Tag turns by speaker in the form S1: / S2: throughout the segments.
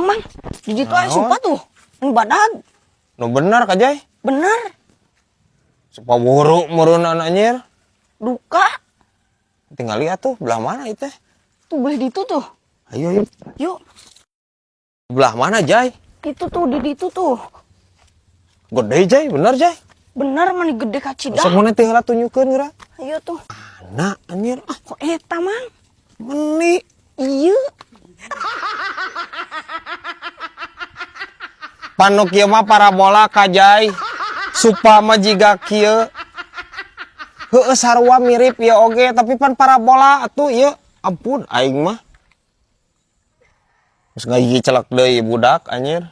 S1: Mang, di ditu aya supa tuh. Ini badag.
S2: Nu bener Kajay.
S1: Bener.
S2: Supa buruk meureun anjir.
S1: Duka.
S2: Tinggal lihat tuh belah mana itu teh.
S1: Tuh belah ditu tuh.
S2: Ayo yuk.
S1: Yuk.
S2: Belah mana Jay?
S1: Itu tuh di ditu tuh.
S2: Gede Jay, bener Jay.
S1: Bener mani gede kacidah.
S2: Sok mana teh heula tunjukkeun geura.
S1: Ayo tuh.
S2: Mana anjir?
S1: Kok eta, Mang?
S2: Meni.
S1: Iya.
S2: Panu kieu mah parabola Kajay. Supa mah jiga kieu. Heueuh sarua mirip ya oge, tapi pan parabola atuh ieu. Ampun aing mah. Geus ngagigi celek deui budak anjir.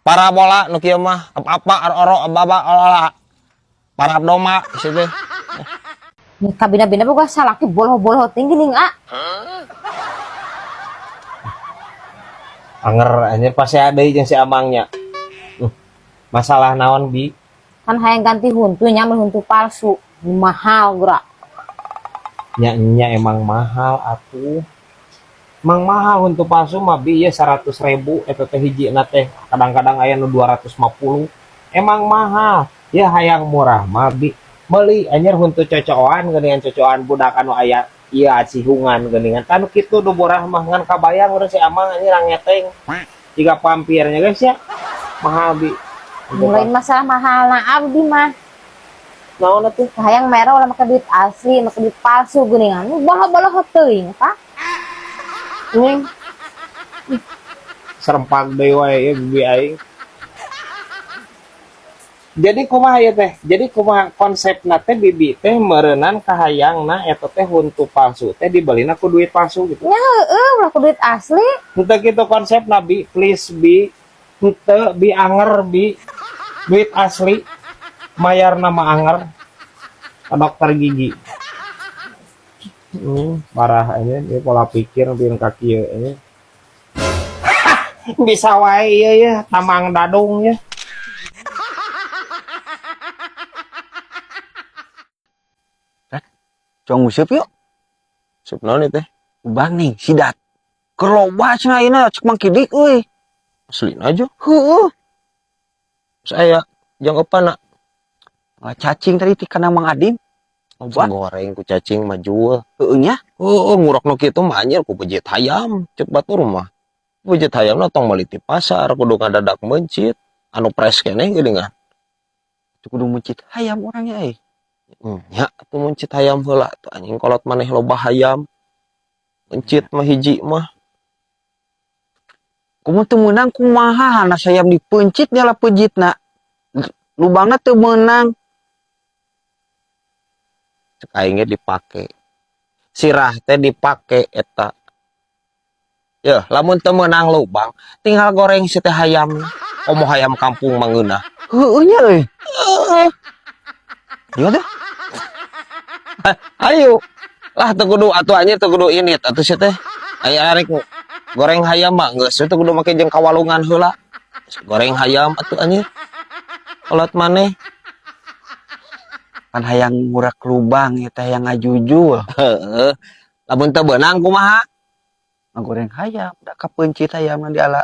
S2: Parabola nu kieu mah apa-apa oro baba ola. Paradoma situ.
S3: Nih kabina-bina boga salaki boloh-boloh tinggi ning
S2: Anger anjir pasti ada jeung si abangnya. Masalah naon bi?
S3: kan hayang ganti huntu nya huntu palsu mahal gerak.
S2: Nya emang mahal atuh. Emang mahal untuk palsu mah bi ya 100.000 eta teh hijina teh. Kadang-kadang aya nu 250. Emang mahal. Ya hayang murah mah bi. Meuli anjir huntu cocokan geuningan cocokan budak anu aya ieu acihungan geuningan. Tanu kitu nu murah mah ngan kabayang urang si Amang anjir ngeteng. Jiga pampirnya guys ya. Mahal bi.
S3: Lain masalah mahal na abdi mah.
S2: Naon atuh?
S3: Hayang merah ulah make duit asli, make duit palsu geuningan. Boloh-boloh teuing, Pak. Ning
S2: Serempak deui wae ya bibi aing. Jadi kumaha ya teh? Jadi kumaha konsepna teh bibi teh meureunnan kahayangna eta teh huntu palsu teh dibelina ku duit palsu gitu.
S3: nya heueuh ulah ku duit asli.
S2: Henteu kitu konsepna bi, please bi. Henteu bi anger bi. Duit asli. Mayar nama anger. Ka dokter gigi. Parah aja dia pola pikir biar kaki ini. Bisa wae ieu ya tamang dadung ya.
S4: Cong useup yuk.
S2: Sup naon teh?
S4: Ubah nih, sidat. Keloba cenah ayeuna cek mangkidik euy.
S2: Aslina aja.
S4: Heueuh.
S2: Saya jeung opana
S4: Cacing tadi ti kana Mang Adim. Ubah.
S2: goreng ku cacing mah jual.
S4: Heueuh nya.
S2: Ngurok nu kitu mah anjir ku bejet hayam, cek batur mah. Bejet hayamna tong meuli ti pasar kudu ngadadak mencit anu pres keneh geuningan.
S4: Kudu mencit hayam orangnya euy.
S2: Nya atuh mencit hayam heula tuh anjing kolot maneh loba hayam. Mencit mah hiji mah.
S4: Kumaha teu meunang kumaha hana sayam dipencit nyala pejitna. Lubangna teu meunang.
S2: Cek aing ge dipake. Sirah teh dipake eta. Yeuh, lamun teu meunang lubang, tinggal goreng si teh hayam. Omo hayam kampung mangeunah.
S4: Heueuh nya euy.
S2: Ieu teh. Ayo. Lah teu kudu atuh anjir teu kudu init atuh si teh. Aya arek goreng hayam mah geus teu kudu make jeung kawalungan heula. Goreng hayam atuh anjir. Kolot maneh.
S4: Kan hayang ngurak lubang eta hayang ngajujul.
S2: Heeh. Lamun teu beunang kumaha?
S4: Ngagoreng hayam, da kapencit hayamna diala.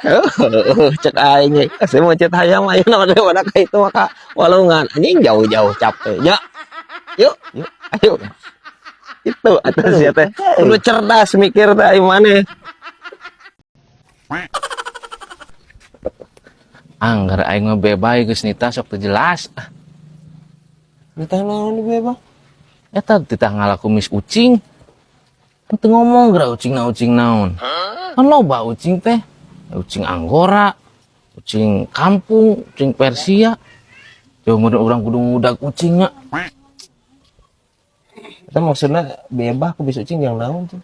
S2: Cek aing ge. Saya mau cet hayam ayeuna mah pada ka itu mah ka walungan. Anjing jauh-jauh capek. Ya. Yuk, yuk. Ayo. Itu atuh sia teh. Kudu cerdas mikir teh aing maneh.
S5: Anggar aing mah bebay geus nita sok teu jelas.
S2: Entah naon di bebas.
S5: Eta titah ngalakumis ucing. Teu ngomong geura ucing naon. Kan loba ucing teh. Ucing Anggora, ucing kampung, ucing Persia. Jauh mun urang kudu ngudag ucingnya.
S2: Eta maksudna bebas ku bisa ucing yang naon tuh.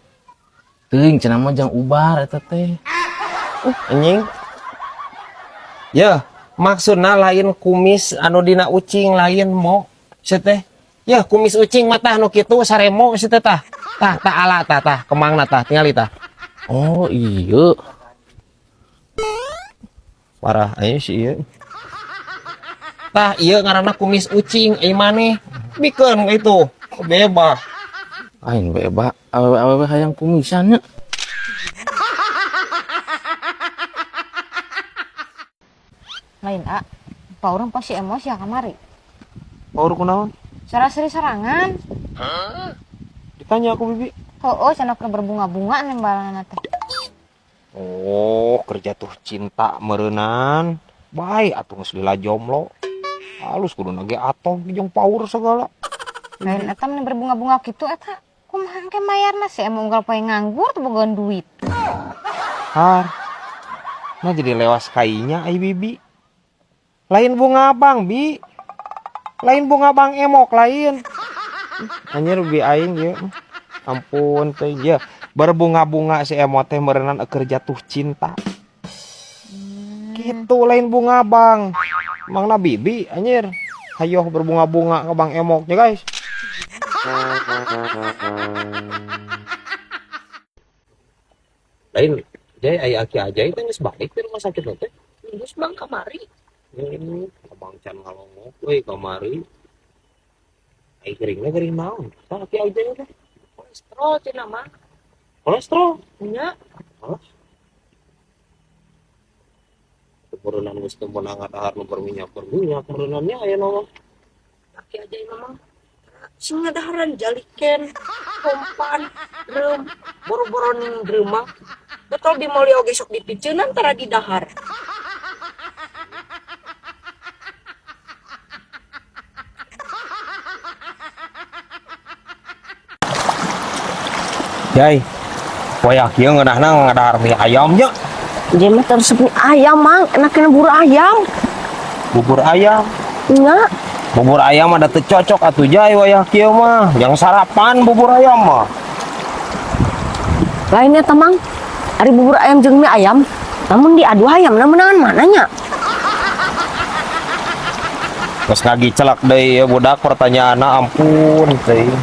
S5: Teuing cenah mah jang ubar eta teh.
S2: Anjing. Ya, maksudna lain kumis anu dina ucing lain mo. Sia teh. Ya, kumis ucing mah tah nu kitu saremo sia teh tah. Tah ala tah kemangna tah tingali tah.
S5: Oh iya.
S2: Parah aya si ieu. Tah ieu ngaranna kumis ucing ieu maneh. Bikeun itu. Bebas.
S5: Aing bebas awewe hayang kumisannya.
S3: Lain paurang pasti emosi ya kamari.
S2: Paur kunaon?
S3: Seraseri serangan.
S2: Ditanya aku bibi.
S3: Oh, cenah berbunga-bunga nembalan teh.
S2: Oh, kerja tuh cinta merenan. Baik atuh geus lila jomblo. Halus kudu nage atoh jeung paur segala.
S3: Lain eta meni berbunga-bunga kitu eta. Kumaha engke mayarna sih emang unggal poe nganggur teu bogaan duit.
S2: Har. Nah jadi lewas kainya ai bibi. Lain bunga abang bi. Lain bunga bang emok lain. Anjir bi aing ieu. Ampun teh ya. Berbunga-bunga si emot teh meureunan keur jatuh cinta. Gitu lain bunga bang. Mangna bibi anjir. Hayo berbunga-bunga ke bang emok ya guys. Lain jay aya aki ajai teh geus balik di rumah sakit teh.
S1: Geus bang kamari.
S2: Abang can ngalongok we kamari. Ai keringna kering naon? Tah aki ajai teh.
S1: Kolesterol cenah mah.
S2: Kolesterol.
S1: Nya.
S2: Kemurunan geus teu meunang dahar nu berminyak meureunan aya naon?
S1: Aki aja memang. Sing ngadaharan jaliken, kompan, reum, boro-boron reumah. Betul bimoli oge sok dipiceunan tara di dahar.
S2: Jai. Poyak kieu ngeunahna ngadahar mie ayam nya.
S1: Dia mah tersebut ayam mang, enaknya bubur ayam.
S2: Bubur ayam.
S1: Nya.
S2: Bubur ayam ada teu cocok atuh jai wayah kieu mah. Yang sarapan bubur ayam mah.
S1: Lainnya tamang. Ari bubur ayam jeung mie ayam. Namun diadu ayam meunangan mananya.
S2: Terus ngagicelak deui ya budak pertanyaanna ampun teuing.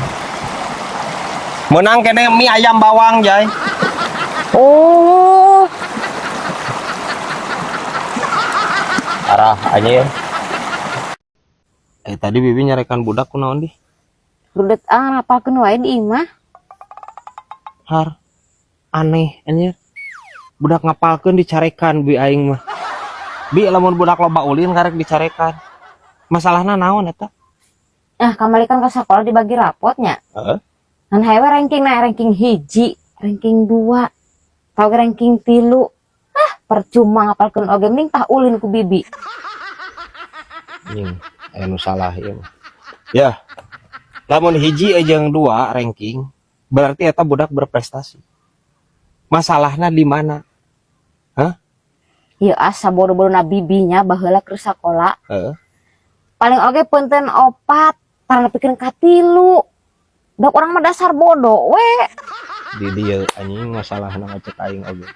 S2: Menang kene mie ayam bawang jai.
S1: Oh.
S2: Arah anjir. Tadi bibi nyarekan budak kunaon di?
S3: Rudet ngapalkeun wae di imah.
S2: Har. Aneh anjir. Budak ngapalkeun dicarekan bi aing mah. Bi lamun budak loba ulin karek dicarekan. Masalahna naon eta?
S3: Kamalikan ke sekolah dibagi rapotnya.
S2: Heeh.
S3: Kan hae ranking 1, ranking 2, tau ranking 3. Percuma ngapalkeun oge mending tah ulin ku bibi.
S2: Anu salah ya. Ya. Lamun hiji jeung 2 ranking, berarti eta budak berprestasi. Masalahna di mana?
S3: Ieu asa bodo-bodona bibinya baheula keur sakola.
S2: Heeh.
S3: Paling oge punten 4, tara nepikeun ka 3. Dak urang mah dasar bodoh we.
S2: Di dieu anjing masalahna ngecek aing oge.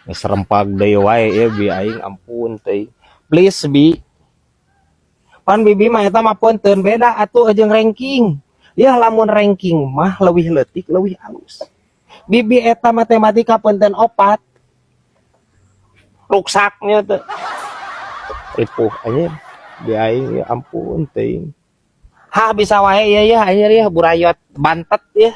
S2: Geus serempak deui wae ya bi aing ampun teuing. Please bi. Pan bibi mah eta mah punten beda atuh jeung ranking. Ya lamun ranking mah leuwih leutik, leuwih alus. Bibi eta matematika punten 4. Ruksaknya teh. Ripuh anjir. Bi aing ya ampun teuing. Ha bisa wae ya anjir ya burayot bantet ya.